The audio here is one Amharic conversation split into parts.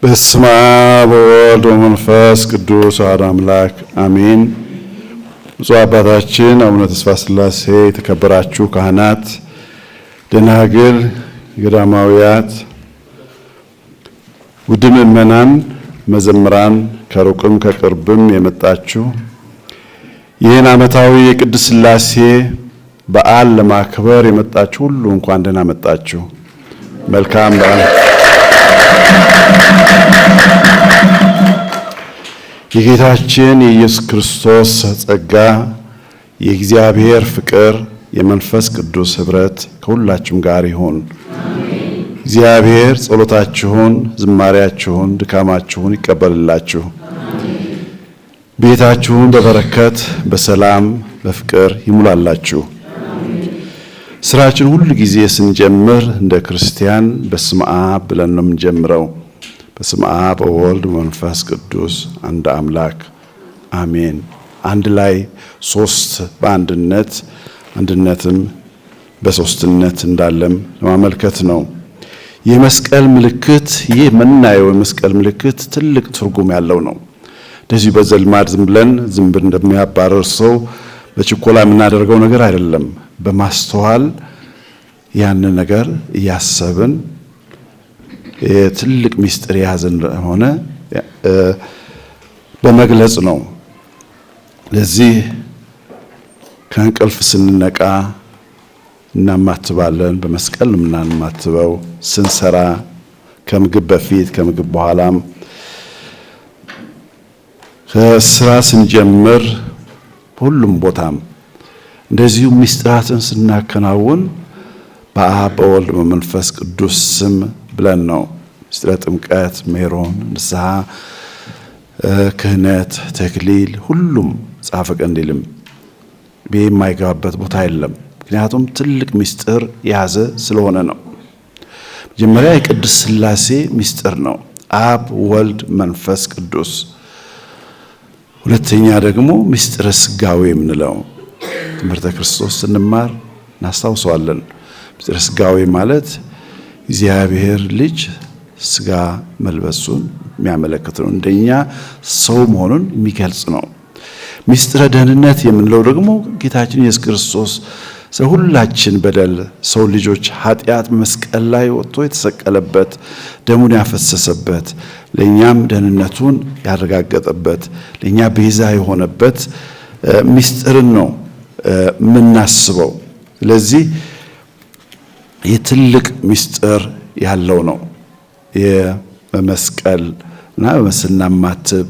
በስመ አብ ወወልድ ወመንፈስ ቅዱስ አሐዱ አምላክ አሜን። ብፁዕ አባታችን አቡነ ተስፋ ሥላሴ፣ የተከበራችሁ ካህናት፣ ደናግል፣ ገዳማውያት፣ ውድ ምእመናን፣ መዘምራን፣ ከሩቅም ከቅርብም የመጣችሁ ይህን ዓመታዊ የቅድስት ሥላሴ በዓል ለማክበር የመጣችሁ ሁሉ እንኳን ደህና መጣችሁ። መልካም በዓል። የጌታችን የኢየሱስ ክርስቶስ ጸጋ፣ የእግዚአብሔር ፍቅር፣ የመንፈስ ቅዱስ ኅብረት ከሁላችሁም ጋር ይሁን። እግዚአብሔር ጸሎታችሁን፣ ዝማሬያችሁን፣ ድካማችሁን ይቀበልላችሁ። ቤታችሁን በበረከት በሰላም በፍቅር ይሙላላችሁ። ስራችን ሁሉ ጊዜ ስንጀምር እንደ ክርስቲያን በስመ አብ ብለን ነው የምንጀምረው። በስመ አብ ወወልድ ወመንፈስ ቅዱስ አንድ አምላክ አሜን። አንድ ላይ ሶስት በአንድነት አንድነትም በሶስትነት እንዳለም ለማመልከት ነው። የመስቀል ምልክት፣ ይህ የምናየው የመስቀል ምልክት ትልቅ ትርጉም ያለው ነው። እንደዚህ በዘልማድ ዝም ብለን እንደሚያባረር ሰው በችኮላ የምናደርገው ነገር አይደለም። በማስተዋል ያንን ነገር እያሰብን ትልቅ ምስጢር የያዘ እንደሆነ በመግለጽ ነው። ለዚህ ከእንቅልፍ ስንነቃ እናማትባለን። በመስቀል ነው የምናማትበው። ስንሰራ ከምግብ በፊት ከምግብ በኋላም ከስራ ስንጀምር ሁሉም ቦታም እንደዚሁ ምስጢራትን ስናከናውን በአብ በወልድ በመንፈስ ቅዱስ ስም ብለን ነው። ምስጢረ ጥምቀት፣ ሜሮን፣ ንስሐ፣ ክህነት፣ ተክሊል ሁሉም ጻፈ ቀንዲልም የማይገባበት ቦታ የለም። ምክንያቱም ትልቅ ምስጢር የያዘ ስለሆነ ነው። መጀመሪያ የቅድስት ሥላሴ ምስጢር ነው፣ አብ ወልድ መንፈስ ቅዱስ። ሁለተኛ ደግሞ ምስጢረ ሥጋዌ የምንለው ትምህርተ ክርስቶስ ስንማር እናስታውሰዋለን። ምስጢረ ሥጋዌ ማለት እግዚአብሔር ልጅ ሥጋ መልበሱን የሚያመለክት ነው። እንደኛ ሰው መሆኑን የሚገልጽ ነው። ምስጢረ ደህንነት የምንለው ደግሞ ጌታችን ኢየሱስ ክርስቶስ ስለ ሁላችን በደል ሰው ልጆች ኃጢአት መስቀል ላይ ወጥቶ የተሰቀለበት፣ ደሙን ያፈሰሰበት፣ ለእኛም ደህንነቱን ያረጋገጠበት፣ ለእኛ ቤዛ የሆነበት ምስጢርን ነው የምናስበው። ስለዚህ የትልቅ ምስጢር ያለው ነው። የመስቀል እና በመስናማትብ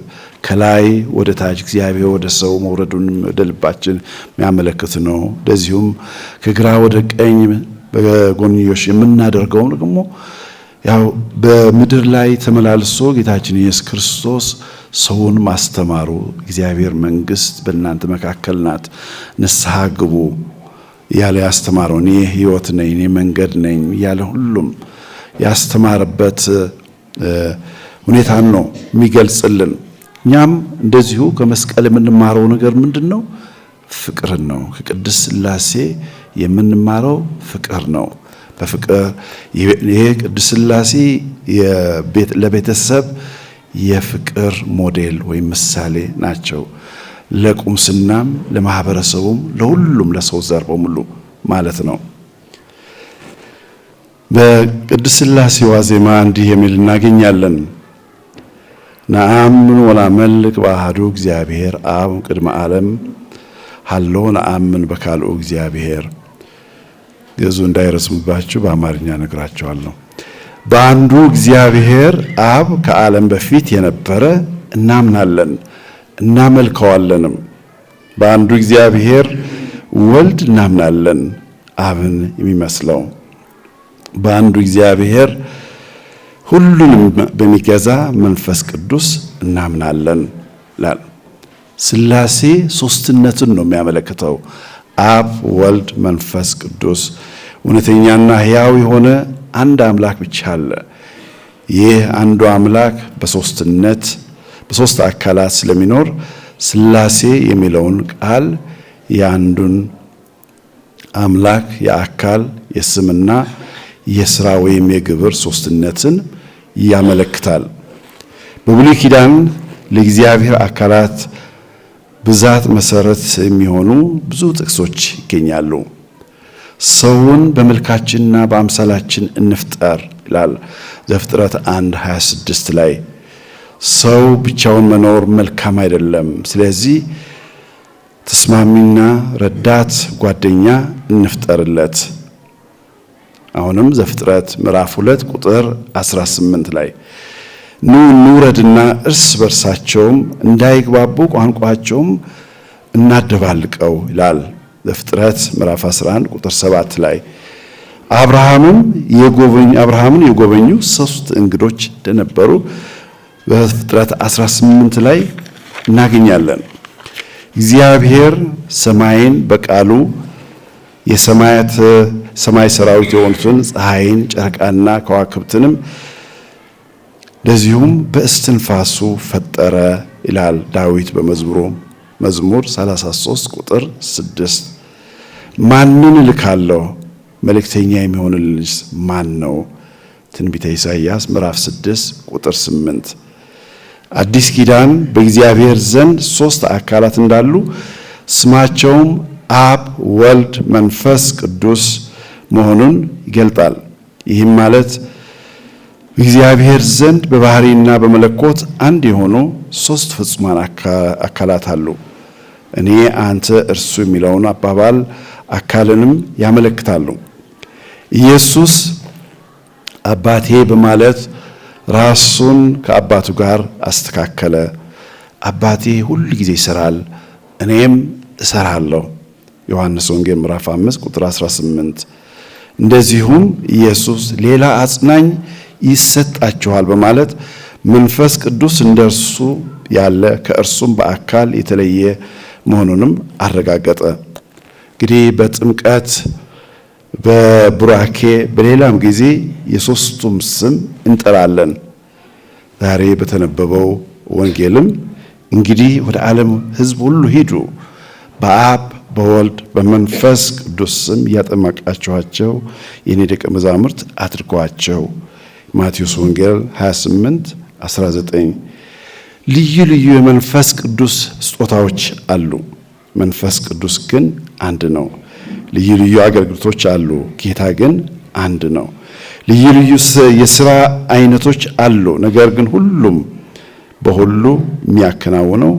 ከላይ ወደ ታች እግዚአብሔር ወደ ሰው መውረዱን ወደ ልባችን የሚያመለክት ነው። እንደዚሁም ከግራ ወደ ቀኝ በጎንዮሽ የምናደርገው ደግሞ ያው በምድር ላይ ተመላልሶ ጌታችን ኢየሱስ ክርስቶስ ሰውን ማስተማሩ እግዚአብሔር መንግሥት በእናንተ መካከል ናት፣ ንስሐ ግቡ ያለ ያስተማረው እኔ ሕይወት ነኝ እኔ መንገድ ነኝ ያለ ሁሉም ያስተማረበት ሁኔታን ነው የሚገልጽልን። እኛም እንደዚሁ ከመስቀል የምንማረው ነገር ምንድነው? ፍቅርን ነው። ከቅድስት ሥላሴ የምንማረው ፍቅር ነው። በፍቅር ይሄ ቅድስት ሥላሴ ለቤተሰብ የፍቅር ሞዴል ወይም ምሳሌ ናቸው። ለቁምስናም ለማህበረሰቡም ለሁሉም ለሰው ዘር በሙሉ ማለት ነው። በቅድስት ሥላሴ ዋዜማ እንዲህ የሚል እናገኛለን። ነአምን ወናመልክ በአሐዱ እግዚአብሔር አብ ቅድመ ዓለም ሀሎ ነአምን በካልኡ እግዚአብሔር። ግዕዙ እንዳይረስሙባችሁ በአማርኛ ነግራቸዋለሁ። በአንዱ እግዚአብሔር አብ ከዓለም በፊት የነበረ እናምናለን እናመልከዋለንም። በአንዱ እግዚአብሔር ወልድ እናምናለን አብን የሚመስለው። በአንዱ እግዚአብሔር ሁሉንም በሚገዛ መንፈስ ቅዱስ እናምናለን ይላል። ሥላሴ ሶስትነትን ነው የሚያመለክተው። አብ ወልድ መንፈስ ቅዱስ እውነተኛና ሕያው የሆነ አንድ አምላክ ብቻ አለ። ይህ አንዱ አምላክ በሶስትነት በሶስት አካላት ስለሚኖር ሥላሴ የሚለውን ቃል የአንዱን አምላክ የአካል የስምና የሥራ ወይም የግብር ሶስትነትን ያመለክታል። በብሉይ ኪዳን ለእግዚአብሔር አካላት ብዛት መሰረት የሚሆኑ ብዙ ጥቅሶች ይገኛሉ። ሰውን በመልካችንና በአምሳላችን እንፍጠር ይላል ዘፍጥረት 1:26 ላይ። ሰው ብቻውን መኖር መልካም አይደለም፣ ስለዚህ ተስማሚና ረዳት ጓደኛ እንፍጠርለት። አሁንም ዘፍጥረት ምዕራፍ 2 ቁጥር 18 ላይ ኑ እንውረድና እርስ በርሳቸውም እንዳይግባቡ ቋንቋቸውም እናደባልቀው ይላል ዘፍጥረት ምዕራፍ 11 ቁጥር 7 ላይ። አብርሃምን የጎበኙ 3 እንግዶች እንደነበሩ በዘፍጥረት 18 ላይ እናገኛለን። እግዚአብሔር ሰማይን በቃሉ የሰማይ ሰራዊት የሆኑትን ፀሐይን፣ ጨረቃና ከዋክብትንም እንደዚሁም በእስትንፋሱ ፈጠረ ይላል ዳዊት መዝሙር 33 ቁጥር 6። ማንን እልካለሁ? መልእክተኛ የሚሆንልኝስ ማን ነው? ትንቢተ ኢሳይያስ ምዕራፍ 6 ቁጥር 8። አዲስ ኪዳን በእግዚአብሔር ዘንድ 3 አካላት እንዳሉ ስማቸውም አብ፣ ወልድ፣ መንፈስ ቅዱስ መሆኑን ይገልጣል። ይህም ማለት በእግዚአብሔር ዘንድ በባህሪና በመለኮት አንድ የሆኑ 3 ፍጹማን አካላት አሉ። እኔ፣ አንተ፣ እርሱ የሚለውን አባባል አካልንም ያመለክታሉ። ኢየሱስ አባቴ በማለት ራሱን ከአባቱ ጋር አስተካከለ። አባቴ ሁል ጊዜ ይሰራል፣ እኔም እሰራለሁ። ዮሐንስ ወንጌል ምዕራፍ 5 ቁጥር 18። እንደዚሁም ኢየሱስ ሌላ አጽናኝ ይሰጣችኋል በማለት መንፈስ ቅዱስ እንደርሱ ያለ ከእርሱም በአካል የተለየ መሆኑንም አረጋገጠ። እንግዲህ በጥምቀት በቡራኬ በሌላም ጊዜ የ3ቱም ስም እንጠራለን። ዛሬ በተነበበው ወንጌልም እንግዲህ ወደ ዓለም ሕዝብ ሁሉ ሂዱ፣ በአብ በወልድ በመንፈስ ቅዱስ ስም እያጠመቃችኋቸው የኔ ደቀ መዛሙርት አድርጓቸው። ማቴዎስ ወንጌል 28:19። ልዩ ልዩ የመንፈስ ቅዱስ ስጦታዎች አሉ። መንፈስ ቅዱስ ግን አንድ ነው። ልዩ ልዩ አገልግሎቶች አሉ። ጌታ ግን አንድ ነው። ልዩ ልዩ የሥራ አይነቶች አሉ። ነገር ግን ሁሉም በሁሉ የሚያከናውነው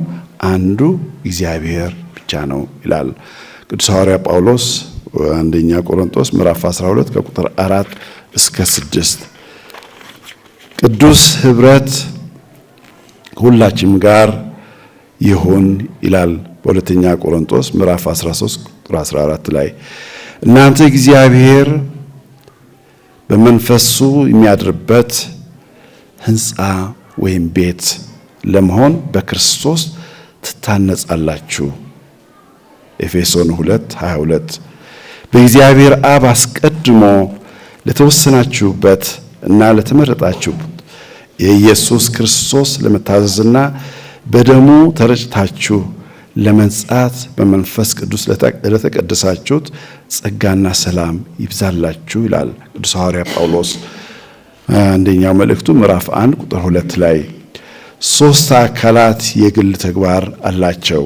አንዱ እግዚአብሔር ብቻ ነው ይላል ቅዱስ ሐዋርያ ጳውሎስ አንደኛ ቆሮንቶስ ምዕራፍ 12 ከቁጥር 4 እስከ 6። ቅዱስ ኅብረት ሁላችንም ጋር ይሁን ይላል በሁለተኛ ቆሮንቶስ ምዕራፍ 13 ቁጥር 14 ላይ። እናንተ እግዚአብሔር በመንፈሱ የሚያድርበት ሕንፃ ወይም ቤት ለመሆን በክርስቶስ ትታነጻላችሁ። ኤፌሶን 2:22። በእግዚአብሔር አብ አስቀድሞ ለተወሰናችሁበት እና ለተመረጣችሁበት የኢየሱስ ክርስቶስ ለመታዘዝና በደሙ ተረጭታችሁ ለመንጻት በመንፈስ ቅዱስ ለተቀደሳችሁት ጸጋና ሰላም ይብዛላችሁ ይላል ቅዱስ ሐዋርያ ጳውሎስ አንደኛው መልእክቱ ምዕራፍ 1 ቁጥር 2 ላይ። 3 አካላት የግል ተግባር አላቸው።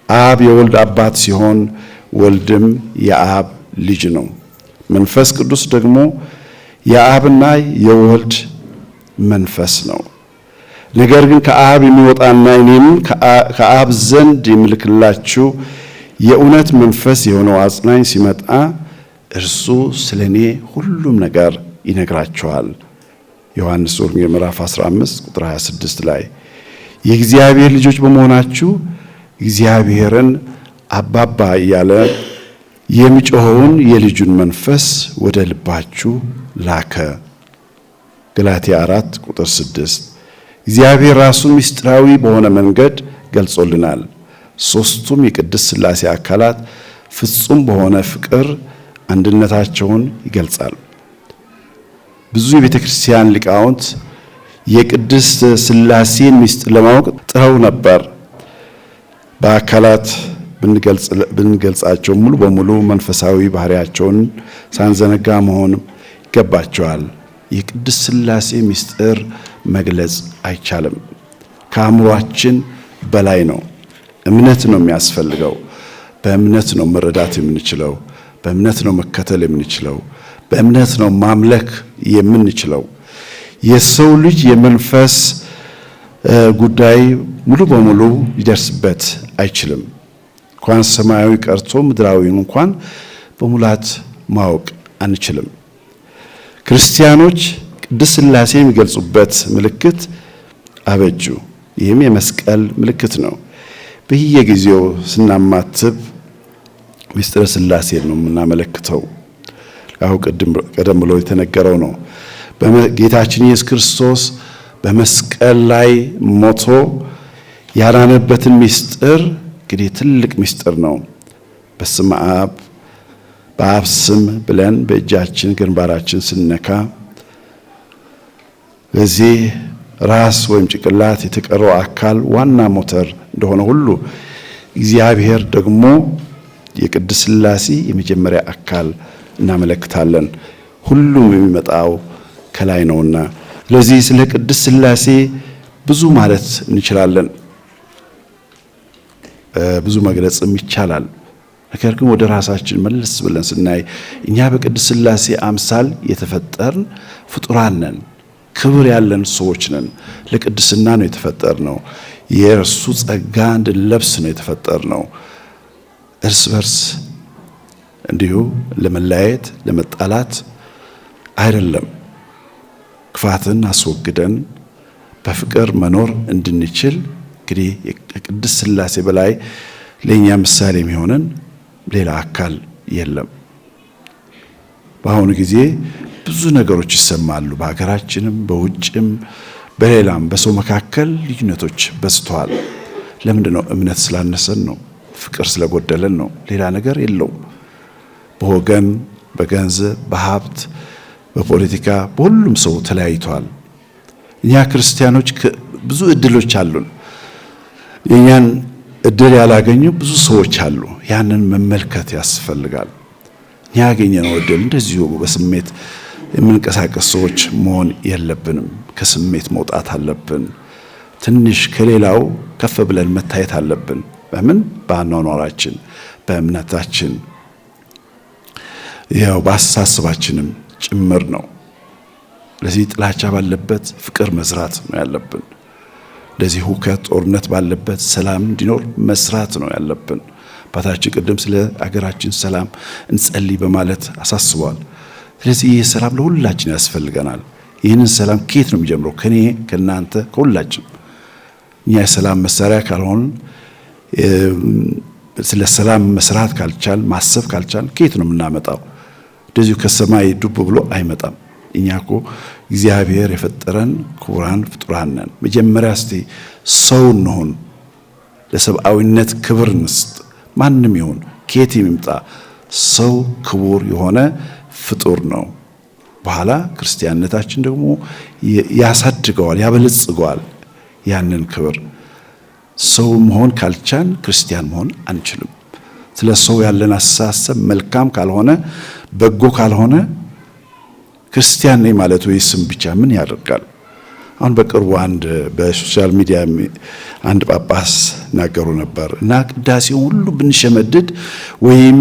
አብ የወልድ አባት ሲሆን ወልድም የአብ ልጅ ነው። መንፈስ ቅዱስ ደግሞ የአብና የወልድ መንፈስ ነው። ነገር ግን ከአብ የሚወጣና እኔም ከአብ ዘንድ የምልክላችሁ የእውነት መንፈስ የሆነው አጽናኝ ሲመጣ እርሱ ስለኔ ሁሉም ነገር ይነግራችኋል። ዮሐንስ ወንጌል ምዕራፍ 15 ቁጥር 26 ላይ የእግዚአብሔር ልጆች በመሆናችሁ እግዚአብሔርን አባባ እያለ የሚጮኸውን የልጁን መንፈስ ወደ ልባችሁ ላከ። ገላትያ 4 ቁጥር 6። እግዚአብሔር ራሱን ምስጢራዊ በሆነ መንገድ ገልጾልናል። 3ቱም የቅድስት ሥላሴ አካላት ፍጹም በሆነ ፍቅር አንድነታቸውን ይገልጻል። ብዙ የቤተ ክርስቲያን ሊቃውንት የቅድስት ሥላሴን ምስጢር ለማወቅ ጥረው ነበር። በአካላት ብንገልጻቸው ሙሉ በሙሉ መንፈሳዊ ባህሪያቸውን ሳንዘነጋ መሆን ይገባቸዋል። የቅድስት ሥላሴ ምስጢር መግለጽ አይቻልም። ከአእምሯችን በላይ ነው። እምነት ነው የሚያስፈልገው። በእምነት ነው መረዳት የምንችለው። በእምነት ነው መከተል የምንችለው። በእምነት ነው ማምለክ የምንችለው። የሰው ልጅ የመንፈስ ጉዳይ ሙሉ በሙሉ ሊደርስበት አይችልም። እንኳን ሰማያዊ ቀርቶ ምድራዊን እንኳን በሙላት ማወቅ አንችልም። ክርስቲያኖች ቅድስት ሥላሴ የሚገልጹበት ምልክት አበጁ። ይህም የመስቀል ምልክት ነው። በየጊዜው ስናማትብ ምስጢረ ሥላሴን ነው የምናመለክተው። አሁን ቀደም ብሎ የተነገረው ነው። ጌታችን ኢየሱስ ክርስቶስ በመስቀል ላይ ሞቶ ያዳነበትን ምስጢር እንግዲህ ትልቅ ምስጢር ነው። በስመ አብ በአብ ስም ብለን በእጃችን ግንባራችን ስነካ በዚህ ራስ ወይም ጭንቅላት የተቀረው አካል ዋና ሞተር እንደሆነ ሁሉ እግዚአብሔር ደግሞ የቅድስት ሥላሴ የመጀመሪያ አካል እናመለክታለን። ሁሉም የሚመጣው ከላይ ነውና፣ ስለዚህ ስለ ቅድስት ሥላሴ ብዙ ማለት እንችላለን፣ ብዙ መግለጽም ይቻላል። ነገር ግን ወደ ራሳችን መለስ ብለን ስናይ እኛ በቅድስት ሥላሴ አምሳል የተፈጠርን ፍጡራን ነን። ክብር ያለን ሰዎች ነን። ለቅድስና ነው የተፈጠርነው። የእርሱ ጸጋ እንድንለብስ ነው የተፈጠርነው። እርስ በርስ እንዲሁ ለመለያየት ለመጣላት አይደለም። ክፋትን አስወግደን በፍቅር መኖር እንድንችል እንግዲህ የቅድስት ሥላሴ በላይ ለኛ ምሳሌ የሚሆነን ሌላ አካል የለም። በአሁኑ ጊዜ ብዙ ነገሮች ይሰማሉ። በሀገራችንም በውጭም በሌላም በሰው መካከል ልዩነቶች በዝተዋል። ለምንድን ነው? እምነት ስላነሰን ነው። ፍቅር ስለጎደለን ነው። ሌላ ነገር የለውም። በወገን በገንዘብ በሀብት በፖለቲካ በሁሉም ሰው ተለያይቷል። እኛ ክርስቲያኖች ብዙ እድሎች አሉን። የኛን እድል ያላገኙ ብዙ ሰዎች አሉ። ያንን መመልከት ያስፈልጋል። እኛ ያገኘነው እድል እንደዚሁ በስሜት የምንቀሳቀስ ሰዎች መሆን የለብንም። ከስሜት መውጣት አለብን። ትንሽ ከሌላው ከፍ ብለን መታየት አለብን። በምን? በአኗኗራችን፣ በእምነታችን፣ ያው በአስተሳሰባችንም ጭምር ነው። ለዚህ ጥላቻ ባለበት ፍቅር መዝራት ነው ያለብን። ለዚህ ሁከት፣ ጦርነት ባለበት ሰላም እንዲኖር መስራት ነው ያለብን። አባታችን ቅድም ስለ አገራችን ሰላም እንጸልይ በማለት አሳስቧል። ስለዚህ ይህ ሰላም ለሁላችን ያስፈልገናል። ይህንን ሰላም ከየት ነው የሚጀምረው? ከኔ፣ ከናንተ፣ ከሁላችን። እኛ የሰላም መሳሪያ ካልሆን፣ ስለ ሰላም መስራት ካልቻል፣ ማሰብ ካልቻል ከየት ነው የምናመጣው? እንደዚሁ ከሰማይ ዱብ ብሎ አይመጣም። እኛ እኮ እግዚአብሔር የፈጠረን ክቡራን ፍጡራን ነን። መጀመሪያ እስቲ ሰው እንሆን፣ ለሰብአዊነት ክብር እንስጥ። ማንም ይሁን ከየት የሚመጣ ሰው ክቡር የሆነ ፍጡር ነው። በኋላ ክርስቲያንነታችን ደግሞ ያሳድገዋል፣ ያበለጽገዋል ያንን ክብር። ሰው መሆን ካልቻን ክርስቲያን መሆን አንችልም። ስለ ሰው ያለን አስተሳሰብ መልካም ካልሆነ፣ በጎ ካልሆነ ክርስቲያን ነኝ ማለት ወይ ስም ብቻ ምን ያደርጋል? አሁን በቅርቡ አንድ በሶሻል ሚዲያ አንድ ጳጳስ ናገሩ ነበር እና ቅዳሴውን ሁሉ ብንሸመድድ ወይም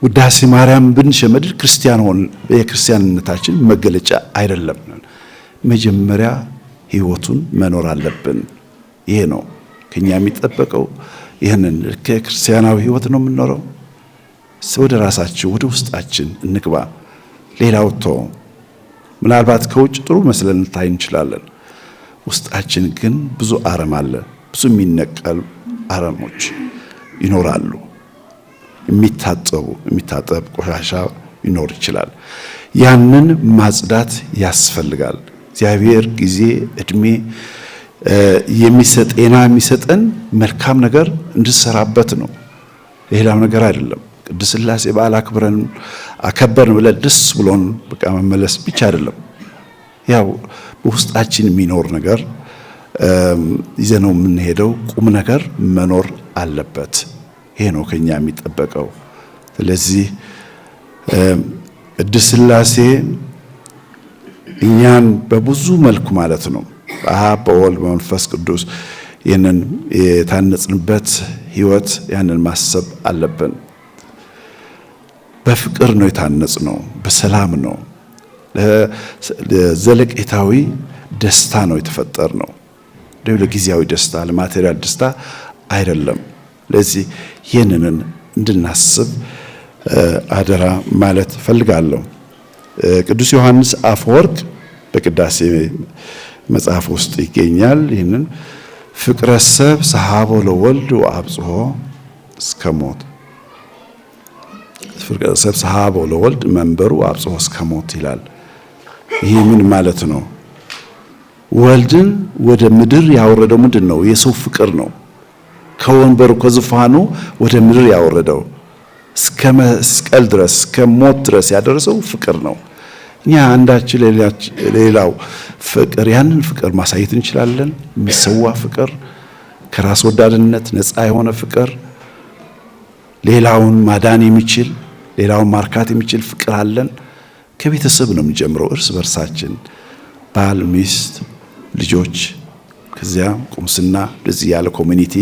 ውዳሴ ማርያም ብንሸመድድ ክርስቲያን ሆን የክርስቲያንነታችን መገለጫ አይደለም። መጀመሪያ ሕይወቱን መኖር አለብን። ይሄ ነው ከኛ የሚጠበቀው። ይህንን ከክርስቲያናዊ ሕይወት ነው የምንኖረው። ወደ ራሳችን ወደ ውስጣችን እንግባ። ሌላው ተው። ምናልባት ከውጭ ጥሩ መስለን ልታይ እንችላለን። ውስጣችን ግን ብዙ አረም አለ። ብዙ የሚነቀሉ አረሞች ይኖራሉ። የሚታጠብ ቆሻሻ ይኖር ይችላል። ያንን ማጽዳት ያስፈልጋል። እግዚአብሔር ጊዜ፣ እድሜ ጤና የሚሰጠን መልካም ነገር እንድሰራበት ነው። ሌላም ነገር አይደለም። ቅድስት ሥላሴ በዓል አከበርን ብለን ደስ ብሎን በቃ መመለስ ብቻ አይደለም። ያው በውስጣችን የሚኖር ነገር ይዘነው የምንሄደው ቁም ነገር መኖር አለበት። ይሄ ነው ከኛ የሚጠበቀው። ስለዚህ ቅድስት ሥላሴ እኛን በብዙ መልኩ ማለት ነው በአብ በወልድ በመንፈስ ቅዱስ ይህንን የታነጽንበት ሕይወት ያንን ማሰብ አለብን። በፍቅር ነው የታነጽነው፣ በሰላም ነው፣ ለዘለቄታዊ ደስታ ነው የተፈጠርነው። ለጊዜያዊ ደስታ ለማቴሪያል ደስታ አይደለም። ለዚህ ይህንን እንድናስብ አደራ ማለት ፈልጋለሁ። ቅዱስ ዮሐንስ አፈወርቅ በቅዳሴ መጽሐፍ ውስጥ ይገኛል። ይህንን ፍቅረ ሰብ ሰሃቦ ለወልድ ወአብጽሖ እስከ ሞት፣ ፍቅረ ሰብ ሰሃቦ ለወልድ መንበሩ አብጽሖ እስከ ሞት ይላል። ይሄ ምን ማለት ነው? ወልድን ወደ ምድር ያወረደው ምንድን ነው? የሰው ፍቅር ነው። ከወንበሩ ከዙፋኑ ወደ ምድር ያወረደው እስከ መስቀል ድረስ እስከ ሞት ድረስ ያደረሰው ፍቅር ነው። እኛ አንዳችን ሌላው ፍቅር ያንን ፍቅር ማሳየት እንችላለን። የሚሰዋ ፍቅር፣ ከራስ ወዳድነት ነፃ የሆነ ፍቅር፣ ሌላውን ማዳን የሚችል ሌላውን ማርካት የሚችል ፍቅር አለን። ከቤተሰብ ነው የሚጀምረው። እርስ በርሳችን ባል፣ ሚስት፣ ልጆች፣ ከዚያ ቁምስና፣ ለዚህ ያለ ኮሚኒቲ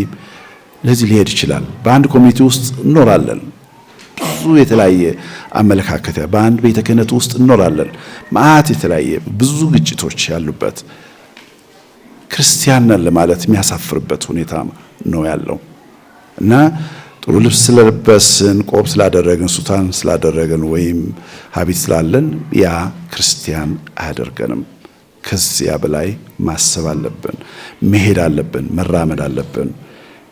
ለዚህ ሊሄድ ይችላል። በአንድ ኮሚኒቲ ውስጥ እንኖራለን። ብዙ የተለያየ አመለካከት በአንድ ቤተ ክህነት ውስጥ እንኖራለን። መዓት የተለያየ ብዙ ግጭቶች ያሉበት ክርስቲያን ነን ለማለት የሚያሳፍርበት ሁኔታ ነው ያለው እና ጥሩ ልብስ ስለለበስን፣ ቆብ ስላደረግን፣ ሱታን ስላደረግን ወይም ሀቢት ስላለን ያ ክርስቲያን አያደርገንም። ከዚያ በላይ ማሰብ አለብን፣ መሄድ አለብን፣ መራመድ አለብን።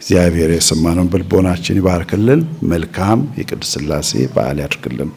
እግዚአብሔር የሰማነውን በልቦናችን ይባርክልን። መልካም የቅድስት ሥላሴ በዓል ያድርግልን።